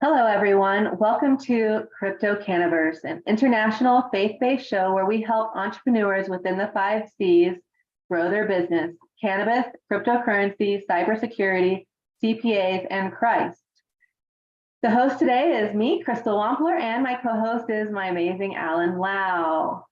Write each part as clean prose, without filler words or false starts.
Hello, everyone. Welcome to CryptoCannVerse, an international faith-based show where we help entrepreneurs within the 5 C's grow their business: cannabis, cryptocurrency, cybersecurity, CPAs, and Christ. The host today is me, Crystal Wampler, and my co-host is my amazing Alan Lau.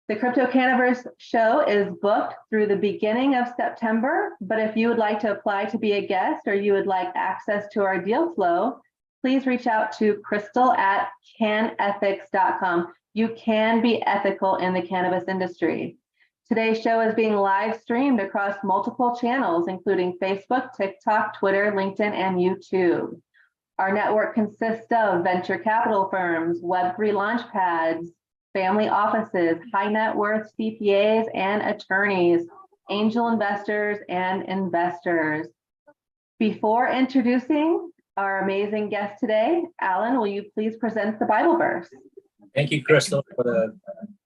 The CryptoCannVerse show is booked through the beginning of September, but if you would like to apply to be a guest or you would like access to our deal flow, please reach out to Crystal at CannEthics.com. You can be ethical in the cannabis industry. Today's show is being live streamed across multiple channels, including Facebook, TikTok, Twitter, LinkedIn, and YouTube. Our network consists of venture capital firms, Web3 launchpads, family offices, high net worth CPAs and attorneys, angel investors, and investors. Before introducing our amazing guest today, Alan, will you please present the Bible verse? Thank you, Crystal, for the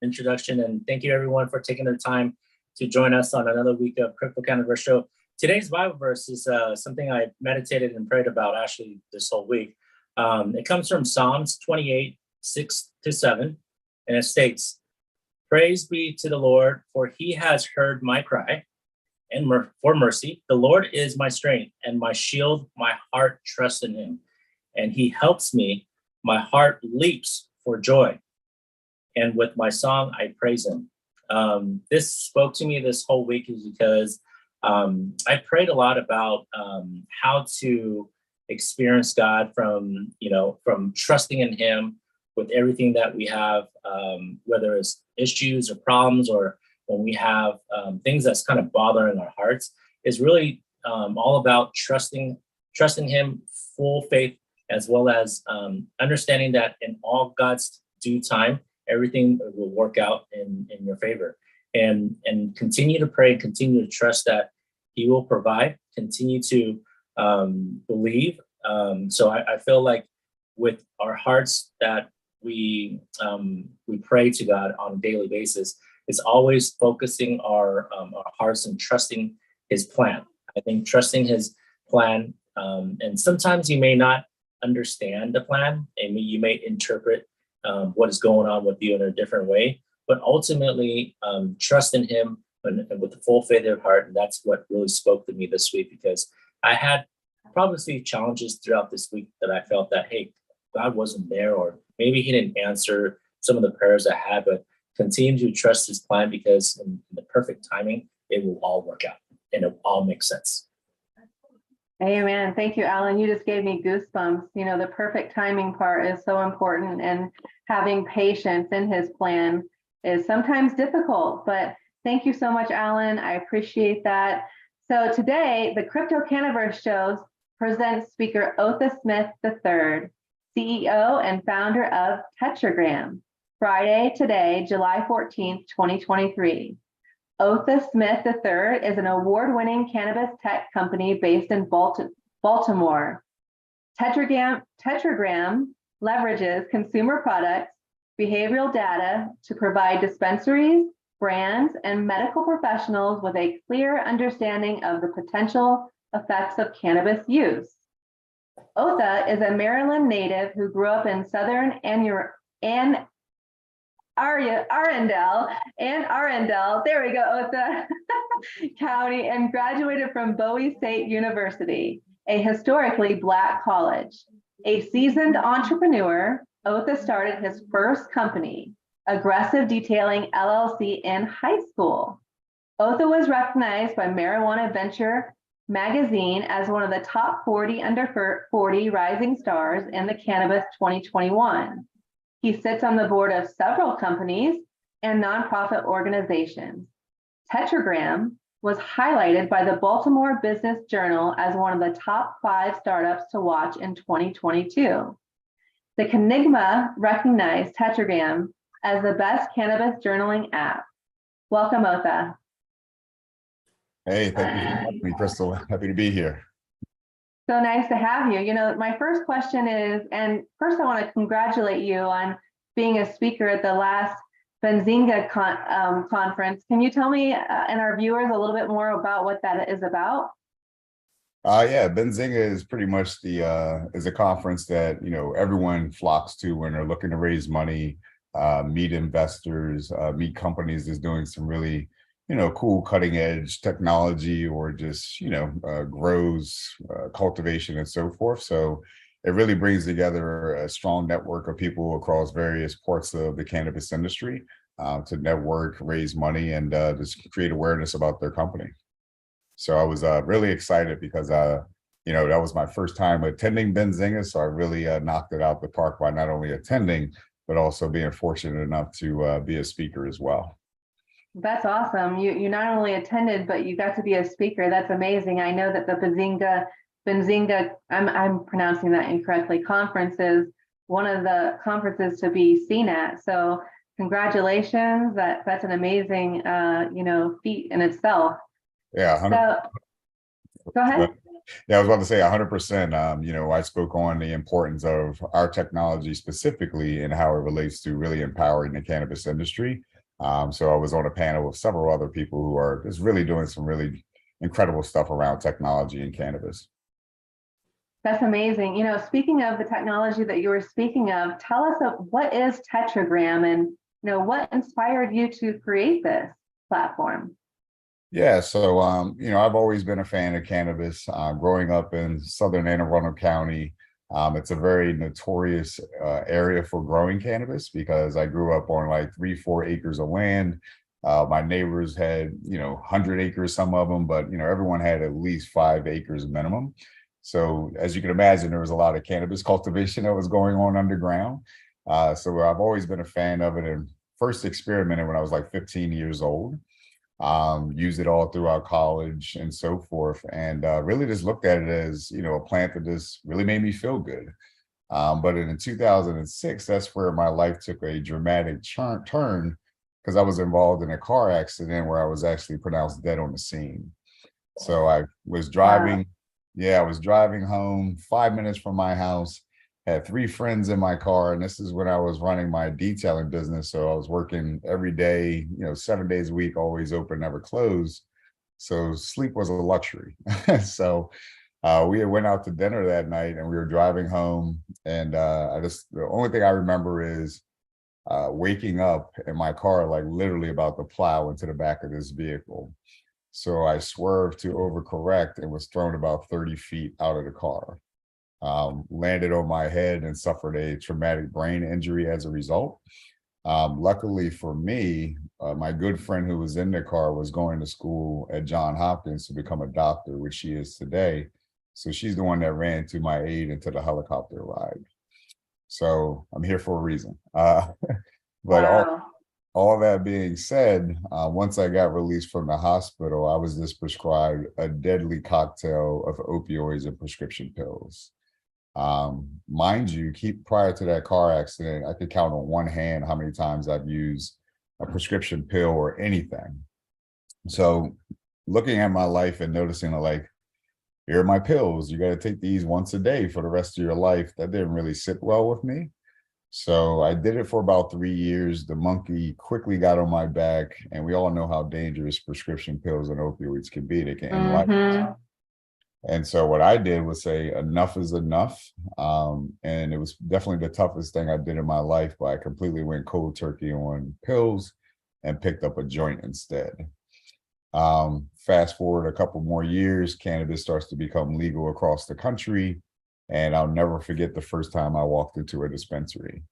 introduction, and thank you everyone for taking the time to join us on another week of CryptoCannVerse Show. Today's Bible verse is something I meditated and prayed about actually this whole week. It comes from Psalms 28, 6-7, and it states, "Praise be to the Lord, for he has heard my cry, and for mercy. The Lord is my strength and my shield. My heart trusts in him, and he helps me. My heart leaps for joy, and with my song I praise him." This spoke to me this whole week is because I prayed a lot about how to experience God from trusting in him with everything that we have, whether it's issues or problems or when we have things that's kind of bothering our hearts, is really all about trusting him, full faith, as well as understanding that in all God's due time, everything will work out in your favor. And continue to pray, continue to trust that he will provide, continue to believe. So I feel like with our hearts that we pray to God on a daily basis, is always focusing our hearts and trusting his plan. I think trusting his plan, and sometimes you may not understand the plan, and you may interpret what is going on with you in a different way, but ultimately trust in him and with the full faith of heart. And that's what really spoke to me this week, because I had probably challenges throughout this week that I felt that, hey, God wasn't there, or maybe he didn't answer some of the prayers I had, but continue to trust his plan, because in the perfect timing, it will all work out and it will all make sense. Amen. Thank you, Alan. You just gave me goosebumps. You know, the perfect timing part is so important, and having patience in his plan is sometimes difficult, but thank you so much, Alan. I appreciate that. So today, the CryptoCannVerse Show presents speaker Otha Smith III, CEO and founder of Tetragram. Friday, today, July 14th, 2023. Otha Smith III is an award-winning cannabis tech company based in Baltimore. Tetragram leverages consumer products, behavioral data to provide dispensaries, brands, and medical professionals with a clear understanding of the potential effects of cannabis use. Otha is a Maryland native who grew up in Southern Anne Arundel, there we go, Otha County, and graduated from Bowie State University, a historically Black college. A seasoned entrepreneur, Otha started his first company, Aggressive Detailing LLC, in high school. Otha was recognized by Marijuana Venture magazine as one of the top 40 under 40 rising stars in the Cannabis 2021. He sits on the board of several companies and nonprofit organizations. Tetragram was highlighted by the Baltimore Business Journal as one of the top 5 startups to watch in 2022. The Cannigma recognized Tetragram as the best cannabis journaling app. Welcome, Otha. Hey, thank you for having me, Crystal. Happy to be here. So nice to have you. You know, my first question is, and first I want to congratulate you on being a speaker at the last 𝐒𝐿𝐲𝐭𝐨𝐿𝐲 conference. Can you tell me and our viewers a little bit more about what that is about? Yeah, Benzinga is pretty much is a conference that everyone flocks to when they're looking to raise money, meet investors, meet companies that's doing some really cool cutting edge technology, or just grows, cultivation and so forth. So it really brings together a strong network of people across various parts of the cannabis industry to network, raise money, and just create awareness about their company. So I was really excited because, that was my first time attending Benzinga. So I really knocked it out the park by not only attending, but also being fortunate enough to be a speaker as well. That's awesome. You not only attended, but you got to be a speaker. That's amazing. I know that the Benzinga, I'm pronouncing that incorrectly, conference is one of the conferences to be seen at. So congratulations. That's an amazing, feat in itself. Yeah. So, go ahead. Yeah, I was about to say 100%. I spoke on the importance of our technology specifically and how it relates to really empowering the cannabis industry. So I was on a panel with several other people who are just really doing some really incredible stuff around technology and cannabis. That's amazing. Speaking of the technology that you were speaking of, tell us what is Tetragram, and what inspired you to create this platform? Yeah, so I've always been a fan of cannabis. Growing up in Southern Anne Arundel County, it's a very notorious area for growing cannabis because I grew up on like 3-4 acres of land. My neighbors had 100 acres, some of them, but everyone had at least 5 acres minimum. So as you can imagine, there was a lot of cannabis cultivation that was going on underground. So I've always been a fan of it, and first experimented when I was like 15 years old. Used it all throughout college and so forth, and really just looked at it as a plant that just really made me feel good. But in 2006, that's where my life took a dramatic turn, because I was involved in a car accident where I was actually pronounced dead on the scene. So I was driving, I was driving home 5 minutes from my house, had 3 friends in my car, and this is when I was running my detailing business. So I was working every day, 7 days a week, always open, never closed. So sleep was a luxury. So we had went out to dinner that night, and we were driving home, and the only thing I remember is waking up in my car, like literally about to plow into the back of this vehicle. So I swerved to overcorrect and was thrown about 30 feet out of the car. Landed on my head and suffered a traumatic brain injury as a result. Luckily for me, my good friend who was in the car was going to school at Johns Hopkins to become a doctor, which she is today. So she's the one that ran to my aid into the helicopter ride. So I'm here for a reason. But Wow. all that being said, once I got released from the hospital, I was just prescribed a deadly cocktail of opioids and prescription pills. Mind you, prior to that car accident, I could count on one hand how many times I've used a prescription pill or anything. So looking at my life and noticing like, here are my pills, you got to take these once a day for the rest of your life, that didn't really sit well with me. So I did it for about 3 years. The monkey quickly got on my back, and we all know how dangerous prescription pills and opioids can be. They can end life. And so what I did was say, enough is enough. And it was definitely the toughest thing I did in my life, but I completely went cold turkey on pills and picked up a joint instead. Fast forward a couple more years, cannabis starts to become legal across the country. And I'll never forget the first time I walked into a dispensary.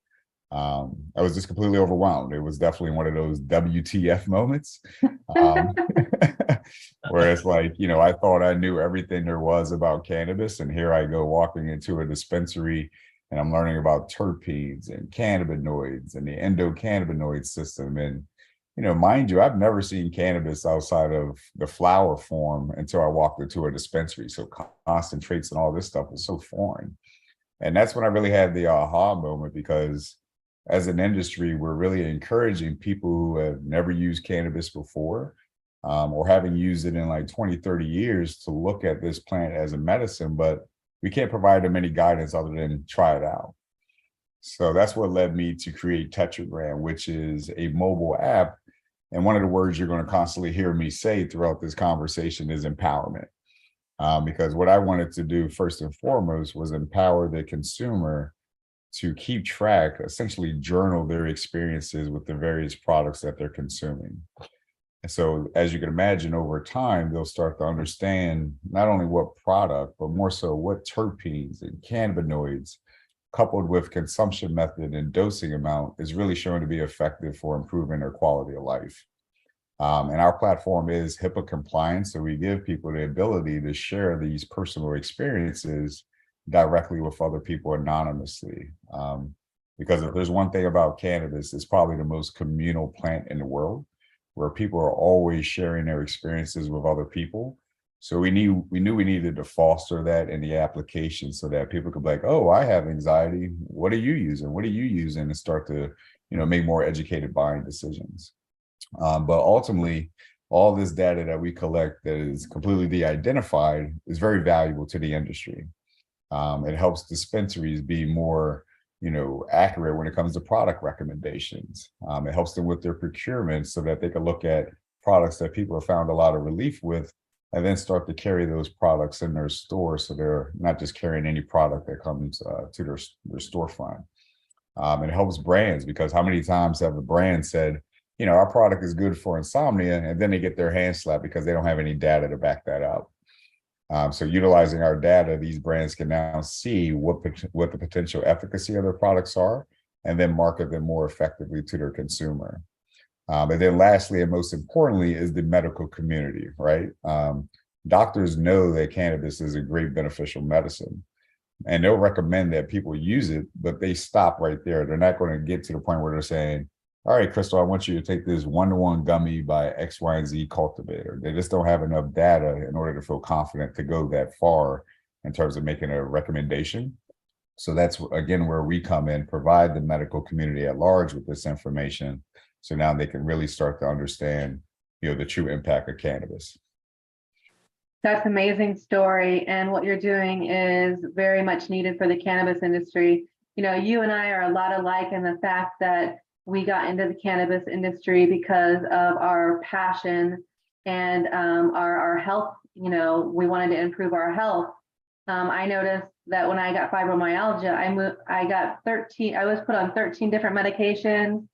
I was just completely overwhelmed. It was definitely one of those WTF moments. Where it's like, I thought I knew everything there was about cannabis, and here I go walking into a dispensary and I'm learning about terpenes and cannabinoids and the endocannabinoid system. And, mind you, I've never seen cannabis outside of the flower form until I walked into a dispensary. So concentrates and all this stuff was so foreign. And that's when I really had the aha moment, because as an industry, we're really encouraging people who have never used cannabis before, or haven't used it in like 20, 30 years, to look at this plant as a medicine, but we can't provide them any guidance other than try it out. So that's what led me to create Tetragram, which is a mobile app. And one of the words you're going to constantly hear me say throughout this conversation is empowerment. because what I wanted to do first and foremost was empower the consumer to keep track, essentially journal their experiences with the various products that they're consuming. And so, as you can imagine, over time, they'll start to understand not only what product, but more so what terpenes and cannabinoids, coupled with consumption method and dosing amount, is really shown to be effective for improving their quality of life. And our platform is HIPAA compliant, so we give people the ability to share these personal experiences directly with other people anonymously. Because if there's one thing about cannabis, it's probably the most communal plant in the world, where people are always sharing their experiences with other people. So we knew we needed to foster that in the application so that people could be like, oh, I have anxiety. What are you using? What are you using? And start to, make more educated buying decisions. But ultimately, all this data that we collect that is completely de-identified is very valuable to the industry. It helps dispensaries be more, accurate when it comes to product recommendations. It helps them with their procurement so that they can look at products that people have found a lot of relief with, and then start to carry those products in their store, so they're not just carrying any product that comes to their storefront. It helps brands, because how many times have a brand said, our product is good for insomnia, and then they get their hand slapped because they don't have any data to back that up. So utilizing our data, these brands can now see what the potential efficacy of their products are, and then market them more effectively to their consumer. And then lastly, and most importantly, is the medical community, right? Doctors know that cannabis is a great beneficial medicine, and they'll recommend that people use it, but they stop right there. They're not going to get to the point where they're saying, all right, Crystal, I want you to take this 1-to-1 gummy by X, Y, and Z cultivator. They just don't have enough data in order to feel confident to go that far in terms of making a recommendation. So that's, again, where we come in, provide the medical community at large with this information. So now they can really start to understand, the true impact of cannabis. That's an amazing story. And what you're doing is very much needed for the cannabis industry. You and I are a lot alike in the fact that we got into the cannabis industry because of our passion and our health. We wanted to improve our health. I noticed that when I got fibromyalgia, I was put on 13 different medications.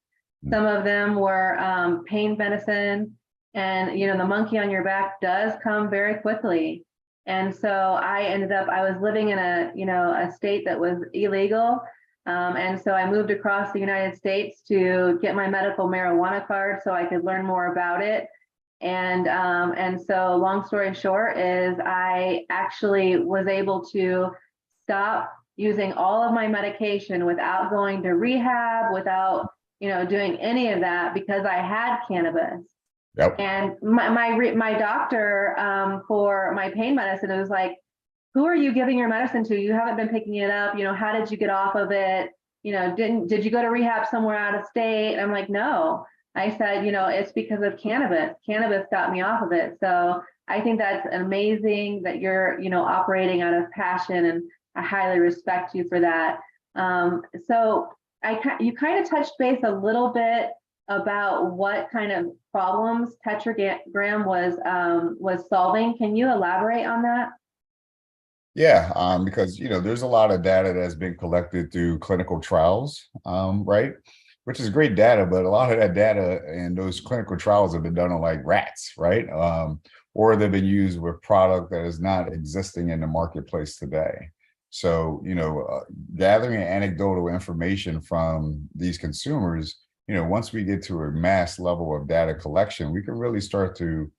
Some of them were pain medicine, and the monkey on your back does come very quickly. And so I was living in a state that was illegal. And so I moved across the United States to get my medical marijuana card so I could learn more about it. And so long story short is I actually was able to stop using all of my medication without going to rehab, without, doing any of that, because I had cannabis. Yep. And my doctor for my pain medicine, it was like, who are you giving your medicine to? You haven't been picking it up. How did you get off of it? Did you go to rehab somewhere out of state? I'm like, no. I said, it's because of cannabis. Cannabis got me off of it. So I think that's amazing that you're, operating out of passion, and I highly respect you for that. So you kind of touched base a little bit about what kind of problems Tetragram was solving. Can you elaborate on that? Yeah, because there's a lot of data that's been collected through clinical trials, right? Which is great data, but a lot of that data and those clinical trials have been done on like rats, right? Or they've been used with product that is not existing in the marketplace today. So, gathering anecdotal information from these consumers, once we get to a mass level of data collection, we can really start to,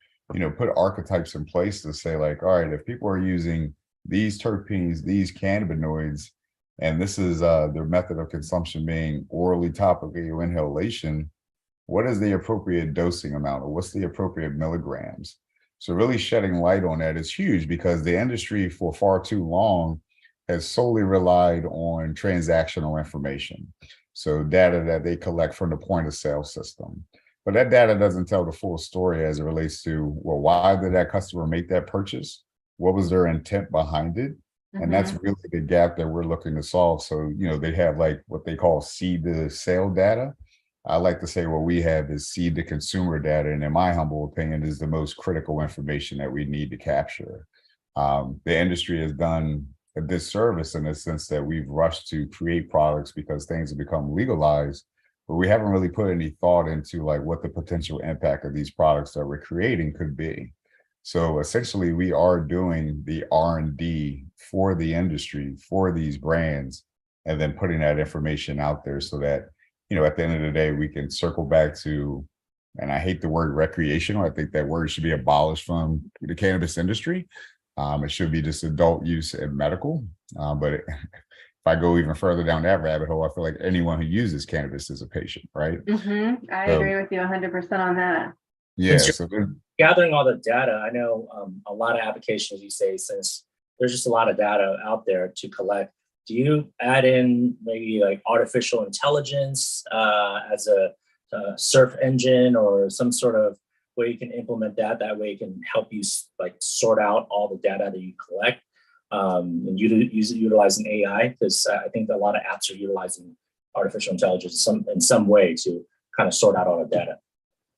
put archetypes in place to say like, all right, if people are using these terpenes, these cannabinoids, and this is their method of consumption being orally, topically, or inhalation, what is the appropriate dosing amount, or what's the appropriate milligrams? So really shedding light on that is huge, because the industry for far too long has solely relied on transactional information. So data that they collect from the point of sale system. But that data doesn't tell the full story as it relates to, well, why did that customer make that purchase? What was their intent behind it? And that's really the gap that we're looking to solve. So, they have like what they call seed to sale data. I like to say what we have is seed to consumer data. And in my humble opinion, is the most critical information that we need to capture. The industry has done a disservice in the sense that we've rushed to create products because things have become legalized, but we haven't really put any thought into like what the potential impact of these products that we're creating could be. So essentially, we are doing the R&D for the industry, for these brands, and then putting that information out there so that, at the end of the day, we can circle back to, and I hate the word recreational. I think that word should be abolished from the cannabis industry. It should be just adult use and medical. But if I go even further down that rabbit hole, I feel like anyone who uses cannabis is a patient, right? I agree with you 100% on that. Yeah. So gathering all the data, I know a lot of applications you say, since there's just a lot of data out there to collect, do you add in maybe like artificial intelligence as a search engine or some sort of way you can implement that? That way it can help you like sort out all the data that you collect and utilizing AI, because I think a lot of apps are utilizing artificial intelligence in some way to kind of sort out all the data.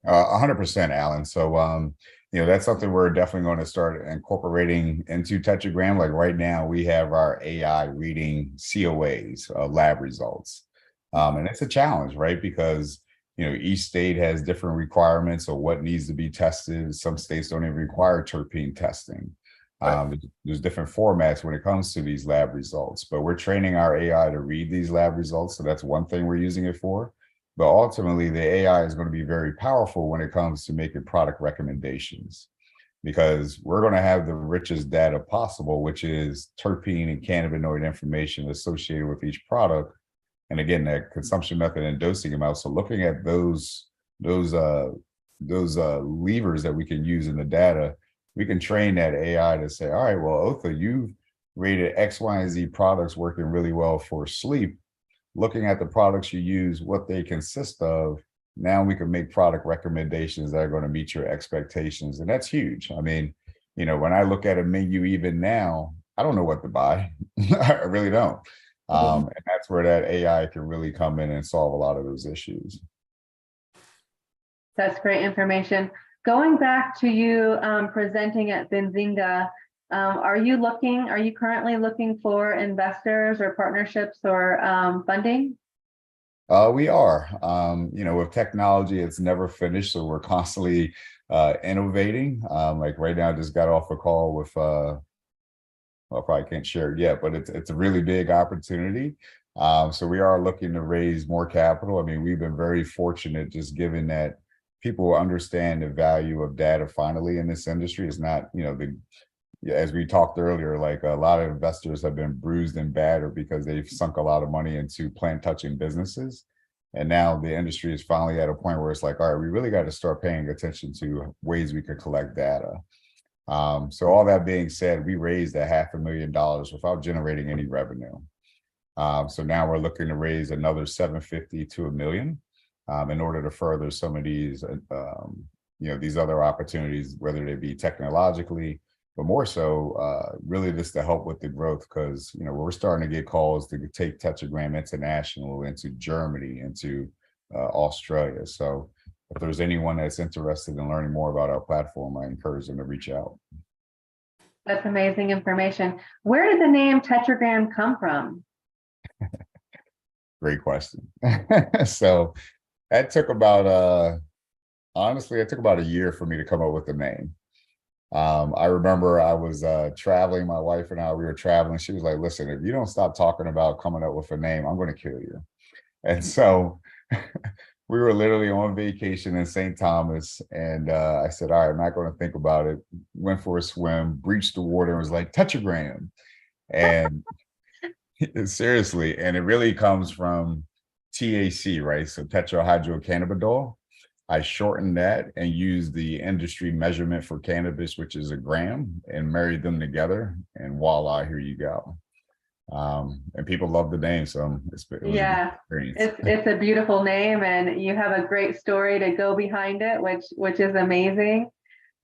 100%, Alan. So, that's something we're definitely going to start incorporating into Tetragram. Like right now, we have our AI reading COAs, lab results. And it's a challenge, right? Because, each state has different requirements of what needs to be tested. Some states don't even require terpene testing. Right. There's different formats when it comes to these lab results, but we're training our AI to read these lab results. So that's one thing we're using it for. But ultimately, the AI is going to be very powerful when it comes to making product recommendations, because we're going to have the richest data possible, which is terpene and cannabinoid information associated with each product. And again, that consumption method and dosing amount. So looking at those levers that we can use in the data, we can train that AI to say, all right, well, Otha, you've rated X, Y, and Z products working really well for sleep. Looking at the products you use, what they consist of, now we can make product recommendations that are going to meet your expectations. And that's huge. I mean, when I look at a menu even now, I don't know what to buy. I really don't. And that's where that AI can really come in and solve a lot of those issues. That's great information. Going back to you presenting at Benzinga, are you currently looking for investors or partnerships or funding? We are. With technology, it's never finished. So we're constantly innovating. Like right now, I just got off a call with, I probably can't share it yet, but it's a really big opportunity. So we are looking to raise more capital. I mean, we've been very fortunate just given that people understand the value of data finally in this industry. It's not, as we talked earlier, like a lot of investors have been bruised and battered because they've sunk a lot of money into plant touching businesses. And now the industry is finally at a point where it's like, all right, we really got to start paying attention to ways we could collect data. So all that being said, we raised $500,000 without generating any revenue. So now we're looking to raise another $750,000 to $1 million in order to further some of these, these other opportunities, whether they be technologically, but more so really just to help with the growth, because we're starting to get calls to take Tetragram international into Germany, into Australia. So if there's anyone that's interested in learning more about our platform, I encourage them to reach out. That's amazing information. Where did the name Tetragram come from? Great question. So that took about honestly, it took about a year for me to come up with the name. I remember I was traveling, my wife and I, we were traveling. She was like, listen, if you don't stop talking about coming up with a name, I'm going to kill you. And so we were literally on vacation in St. Thomas. And I said, all right, I'm not going to think about it. Went for a swim, breached the water, and was like, Tetragram. And seriously, and it really comes from THC, right? So tetrahydrocannabinol. I shortened that and used the industry measurement for cannabis, which is a gram, and married them together, and voila, here you go. And people love the name, so it was a good experience. It's a beautiful name, and you have a great story to go behind it, which is amazing.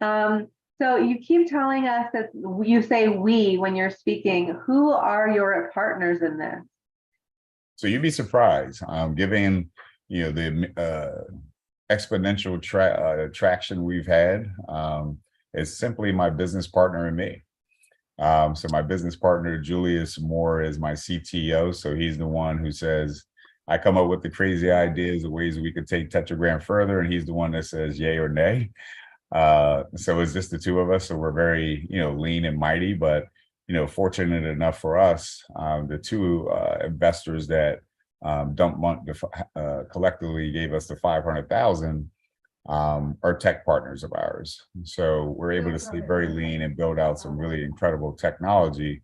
So you keep telling us that you say we when you're speaking. Who are your partners in this? So you'd be surprised. Given the exponential traction we've had, is simply my business partner and me. So my business partner, Julius Moore, is my CTO. So he's the one who says, I come up with the crazy ideas, the ways we could take Tetragram further, and he's the one that says yay or nay. So it's just the two of us. So we're very, lean and mighty, but, fortunate enough for us, the two investors that collectively gave us the 500,000 are tech partners of ours. So we're able to stay very lean and build out some really incredible technology.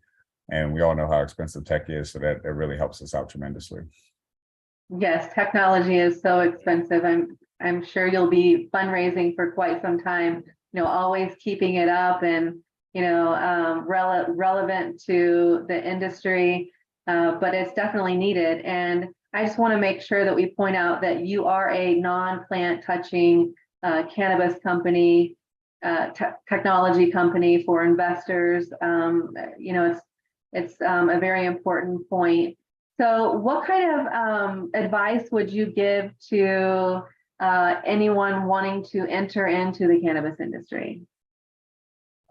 And we all know how expensive tech is, so that it really helps us out tremendously. Yes, technology is so expensive. I'm sure you'll be fundraising for quite some time, always keeping it up and, relevant to the industry, but it's definitely needed. And I just want to make sure that we point out that you are a non-plant touching cannabis company, technology company for investors. It's a very important point. So what kind of advice would you give to anyone wanting to enter into the cannabis industry?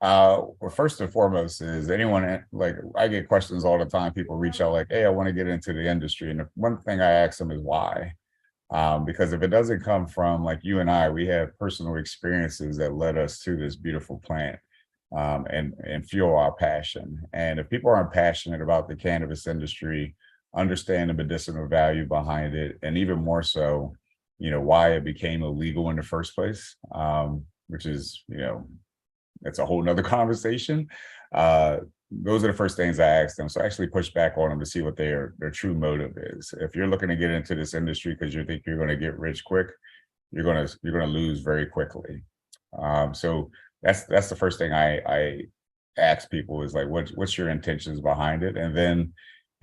Well, first and foremost is anyone, like, I get questions all the time. People reach out like, hey, I want to get into the industry. And the one thing I ask them is why? Because if it doesn't come from, like, you and I, we have personal experiences that led us to this beautiful plant and fuel our passion. And if people aren't passionate about the cannabis industry, understand the medicinal value behind it, and even more so, why it became illegal in the first place, which is, it's a whole nother conversation. Those are the first things I ask them. So I actually push back on them to see what their true motive is. If you're looking to get into this industry because you think you're going to get rich quick, you're going to lose very quickly. So that's the first thing I ask people is, like, what's your intentions behind it? And then,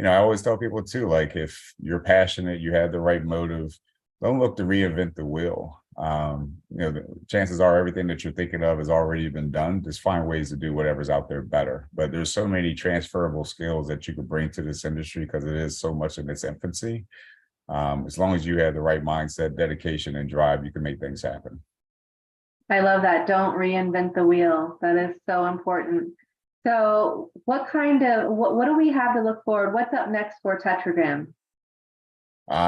I always tell people too, like, if you're passionate, you have the right motive, don't look to reinvent the wheel. The chances are everything that you're thinking of has already been done. Just find ways to do whatever's out there better. But there's so many transferable skills that you could bring to this industry because it is so much in its infancy. As long as you have the right mindset, dedication, and drive, you can make things happen. I love that. Don't reinvent the wheel. That is so important. So what do we have to look forward? What's up next for Tetragram?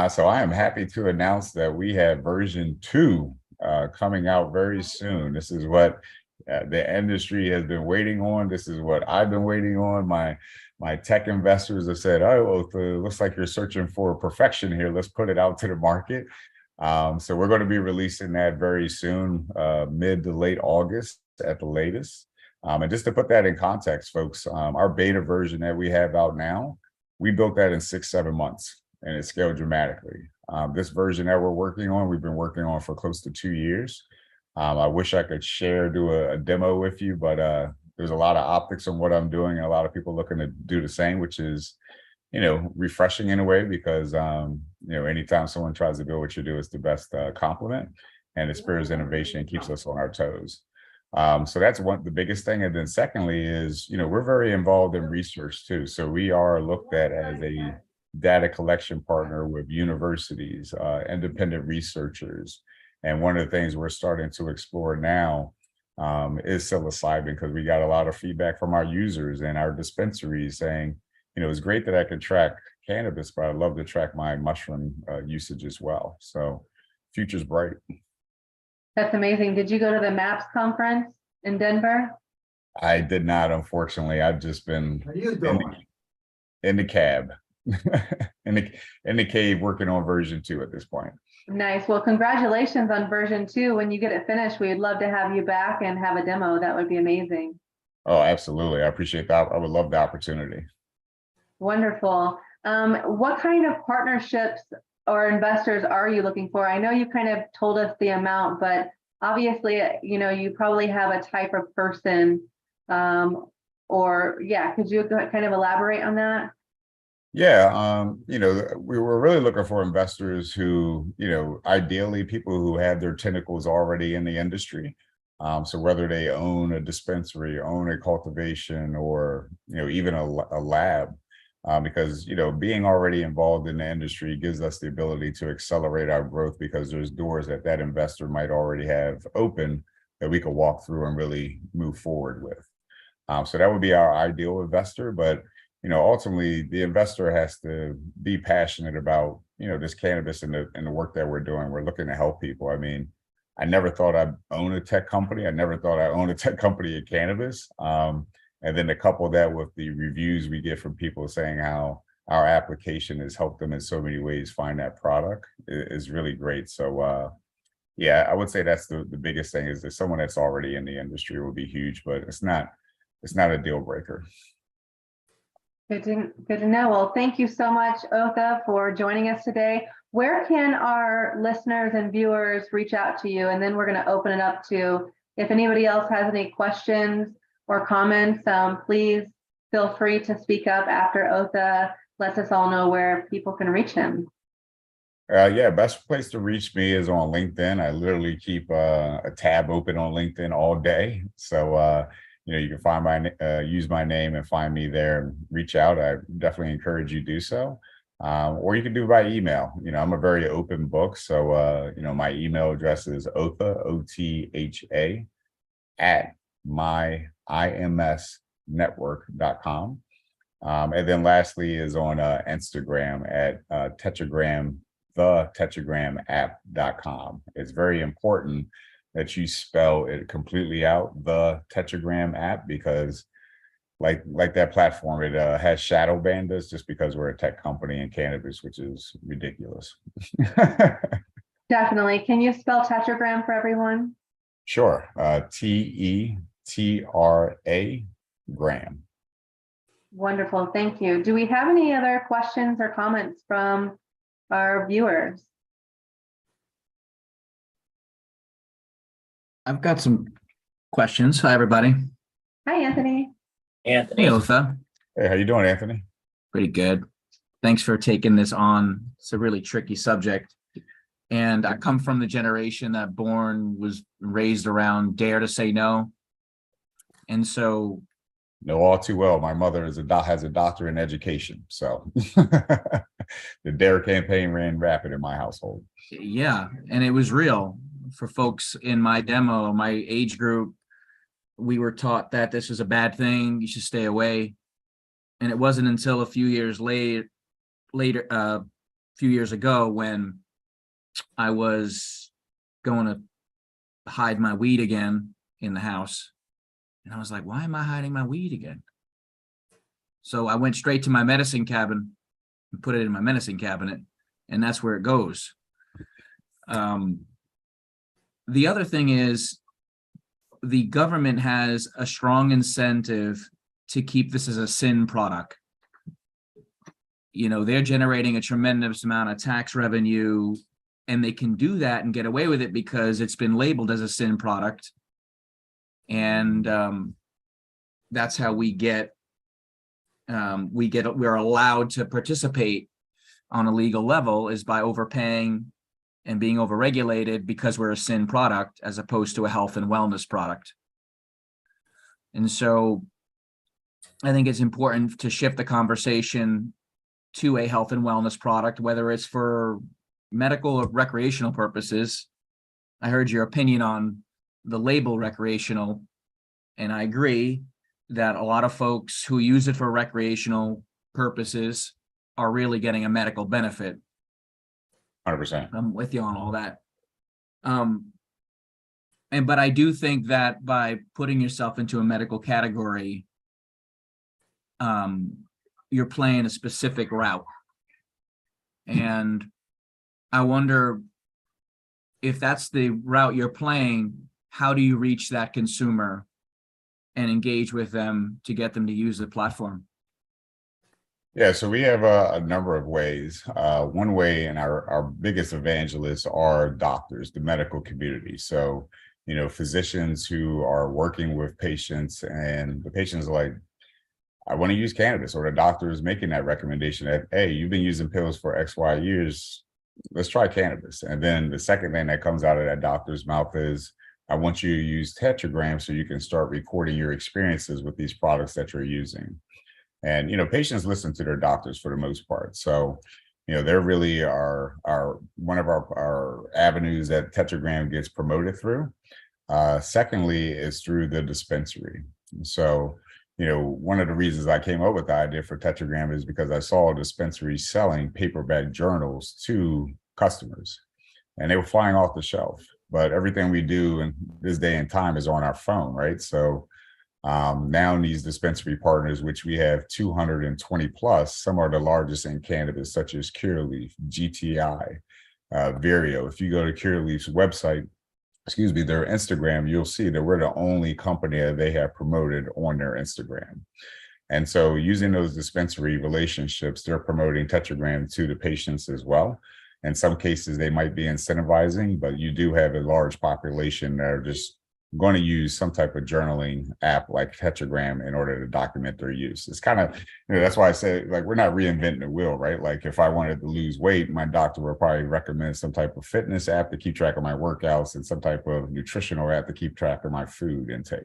So I am happy to announce that we have version 2 coming out very soon. This is what the industry has been waiting on. This is what I've been waiting on. My tech investors have said, oh, well, it looks like you're searching for perfection here. Let's put it out to the market. So we're going to be releasing that very soon, mid to late August at the latest. And just to put that in context, folks, our beta version that we have out now, we built that in 6-7 months. And it scaled dramatically. This version that we're working on, we've been working on for close to 2 years. I wish I could do a demo with you, but there's a lot of optics on what I'm doing, and a lot of people looking to do the same, which is, refreshing in a way, because, anytime someone tries to do what you do, it's the best compliment, and it spurs innovation and keeps us on our toes. So that's the biggest thing. And then secondly is, we're very involved in research too. So we are looked at as a data collection partner with universities, independent researchers. And one of the things we're starting to explore now is psilocybin, because we got a lot of feedback from our users and our dispensaries saying, it's great that I can track cannabis, but I'd love to track my mushroom usage as well. So future's bright. That's amazing. Did you go to the MAPS conference in Denver? I did not, unfortunately. I've just been in the cab. in the cave working on version 2 at this point. Nice. Well, congratulations on version 2. When you get it finished, we'd love to have you back and have a demo. That would be amazing. Oh, absolutely. I appreciate that. I would love the opportunity. Wonderful. What kind of partnerships or investors are you looking for? I know you kind of told us the amount, but obviously, you probably have a type of person, could you kind of elaborate on that? Yeah, we were really looking for investors who, ideally people who have their tentacles already in the industry. So whether they own a dispensary, own a cultivation, or, even a lab, because, being already involved in the industry gives us the ability to accelerate our growth, because there's doors that investor might already have open that we could walk through and really move forward with. So that would be our ideal investor. But, ultimately the investor has to be passionate about, this cannabis and the work that we're doing. We're looking to help people. I mean, I never thought I'd own a tech company. I never thought I'd own a tech company in cannabis. And then to couple that with the reviews we get from people saying how our application has helped them in so many ways find that product is really great. So, yeah, I would say that's the biggest thing is that someone that's already in the industry would be huge, but it's not a deal breaker. Good to know. Well, thank you so much, Otha, for joining us today. Where can our listeners and viewers reach out to you? And then we're going to open it up to if anybody else has any questions or comments, please feel free to speak up after Otha lets us all know where people can reach him. Yeah, best place to reach me is on LinkedIn. I literally keep a tab open on LinkedIn all day. So, you can find use my name and find me there and reach out. I definitely encourage you to do so. Or you can do by email. I'm a very open book. So, my email address is Otha, OTHA, at myimsnetwork.com. And then lastly is on Instagram at Tetragram, the Tetragram app.com. It's very important that you spell it completely out, the Tetragram app, because like that platform, it has shadow banned us just because we're a tech company in cannabis, which is ridiculous. Definitely. Can you spell Tetragram for everyone? Sure. TETRA gram. Wonderful. Thank you. Do we have any other questions or comments from our viewers? I've got some questions. Hi, everybody. Hi, Anthony. Anthony. Hey, Otha. Hey, how you doing, Anthony? Pretty good. Thanks for taking this on. It's a really tricky subject. And I come from the generation that was raised around dare to say no. And so. Know all too well. My mother has a doctorate in education. So the DARE campaign ran rapid in my household. Yeah. And it was real for folks in my demo, my age group. We were taught that this was a bad thing. You should stay away. And it wasn't until a few years ago when I was going to hide my weed again in the house. And I was like, why am I hiding my weed again? So I went straight to my medicine cabinet and put it in my medicine cabinet. And that's where it goes. The other thing is the government has a strong incentive to keep this as a sin product. They're generating a tremendous amount of tax revenue, and they can do that and get away with it because it's been labeled as a sin product. And that's how we're allowed to participate on a legal level is by overpaying and being overregulated because we're a sin product as opposed to a health and wellness product. And so I think it's important to shift the conversation to a health and wellness product, whether it's for medical or recreational purposes. I heard your opinion on the label recreational, and I agree that a lot of folks who use it for recreational purposes are really getting a medical benefit. 100%. I'm with you on all that. But I do think that by putting yourself into a medical category, you're playing a specific route. And I wonder if that's the route you're playing, how do you reach that consumer and engage with them to get them to use the platform? Yeah, so we have a number of ways. One way, and our biggest evangelists are doctors, the medical community. So, physicians who are working with patients, and the patients are like, I want to use cannabis, or the doctor is making that recommendation that, hey, you've been using pills for X, Y years, let's try cannabis. And then the second thing that comes out of that doctor's mouth is, I want you to use Tetragram so you can start recording your experiences with these products that you're using. And, patients listen to their doctors for the most part. So, they're really one of our avenues that Tetragram gets promoted through. Secondly, is through the dispensary. So, one of the reasons I came up with the idea for Tetragram is because I saw dispensaries selling paperback journals to customers, and they were flying off the shelf. But everything we do in this day and time is on our phone, right? So now these dispensary partners, which we have 220 plus, some are the largest in cannabis, such as Curaleaf, GTI, Vireo. If you go to Curaleaf's website, their Instagram, you'll see that we're the only company that they have promoted on their Instagram. And so using those dispensary relationships, they're promoting Tetragram to the patients as well. In some cases, they might be incentivizing, but you do have a large population that are just going to use some type of journaling app like Tetragram in order to document their use. It's kind of, that's why I say, like, we're not reinventing the wheel, right? Like, if I wanted to lose weight, my doctor would probably recommend some type of fitness app to keep track of my workouts and some type of nutritional app to keep track of my food intake.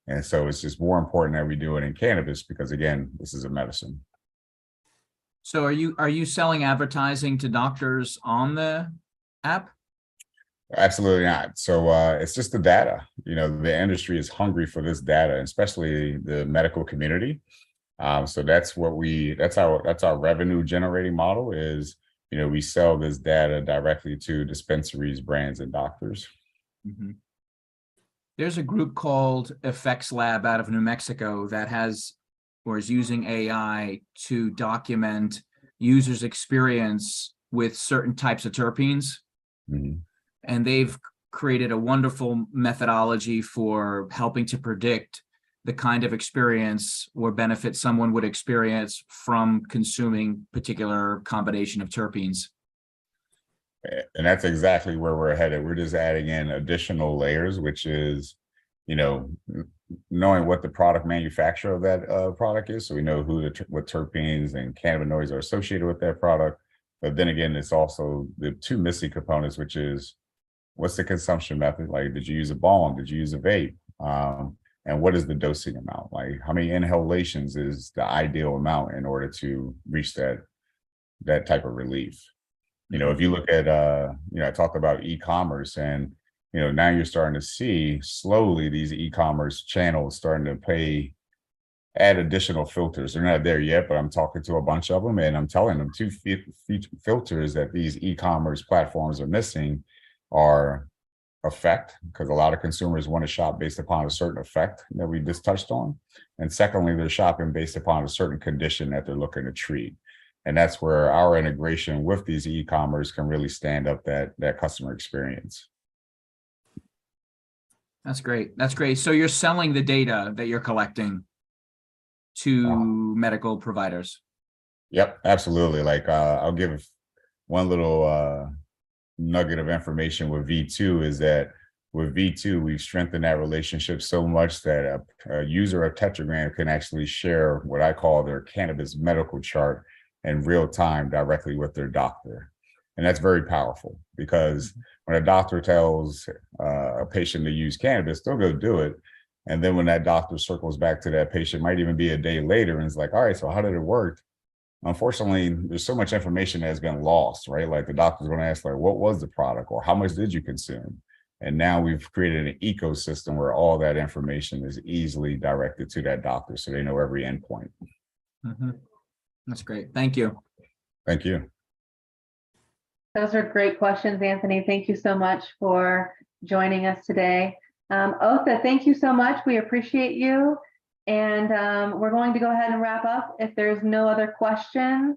And so it's just more important that we do it in cannabis because, again, this is a medicine. So are you selling advertising to doctors on the app? Absolutely not. So it's just the data. The industry is hungry for this data, especially the medical community. So that's our revenue generating model is, we sell this data directly to dispensaries, brands, and doctors. Mm-hmm. There's a group called Effects Lab out of New Mexico that is using AI to document users' experience with certain types of terpenes. Mm-hmm. And they've created a wonderful methodology for helping to predict the kind of experience or benefit someone would experience from consuming particular combination of terpenes. And that's exactly where we're headed. We're just adding in additional layers, which is, knowing what the product manufacturer of that product is. So we know what terpenes and cannabinoids are associated with that product. But then again, it's also the two missing components, which is, what's the consumption method? Like, did you use a bong? Did you use a vape? And what is the dosing amount? Like, how many inhalations is the ideal amount in order to reach that type of relief? If you look at, I talked about e-commerce, and, now you're starting to see slowly these e-commerce channels starting to add additional filters. They're not there yet, but I'm talking to a bunch of them, and I'm telling them two filters that these e-commerce platforms are missing are effect, because a lot of consumers want to shop based upon a certain effect that we just touched on. And secondly, they're shopping based upon a certain condition that they're looking to treat. And that's where our integration with these e-commerce can really stand up that customer experience. That's great. That's great. So you're selling the data that you're collecting to medical providers. Yep, absolutely. Like, I'll give one little nugget of information with V2 is that with V2, we've strengthened that relationship so much that a user of Tetragram can actually share what I call their cannabis medical chart in real time directly with their doctor. And that's very powerful, because when a doctor tells a patient to use cannabis, they'll go do it. And then when that doctor circles back to that patient, might even be a day later, and it's like, all right, so how did it work? Unfortunately, there's so much information that has been lost, right? Like, the doctor's going to ask, like, what was the product, or how much did you consume? And now we've created an ecosystem where all that information is easily directed to that doctor, so they know every endpoint. Mm-hmm. That's great. Thank you. Thank you. Those are great questions, Anthony. Thank you so much for joining us today. Otha, thank you so much. We appreciate you. And we're going to go ahead and wrap up if there's no other questions.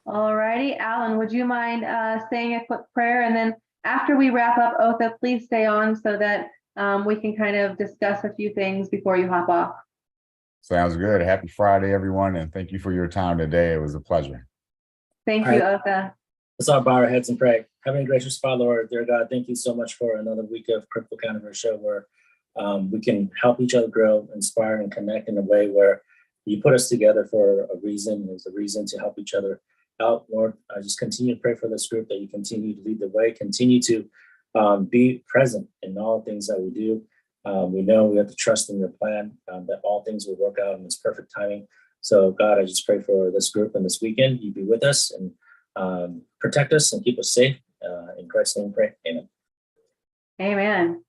All righty, Alan, would you mind saying a quick prayer? And then after we wrap up, Otha, please stay on so that we can kind of discuss a few things before you hop off. Sounds good. Happy Friday, everyone. And thank you for your time today. It was a pleasure. Thank you, Otha. Let's all bow our heads and pray. Heavenly gracious Father, Lord, dear God, thank you so much for another week of CryptoCannVerse Show, where we can help each other grow, inspire, and connect in a way where you put us together for a reason. There's a reason to help each other out, Lord. I just continue to pray for this group, that you continue to lead the way, continue to be present in all things that we do. We know we have to trust in your plan, that all things will work out in its perfect timing. So God, I just pray for this group and this weekend. You be with us and protect us and keep us safe. In Christ's name we pray. Amen. Amen.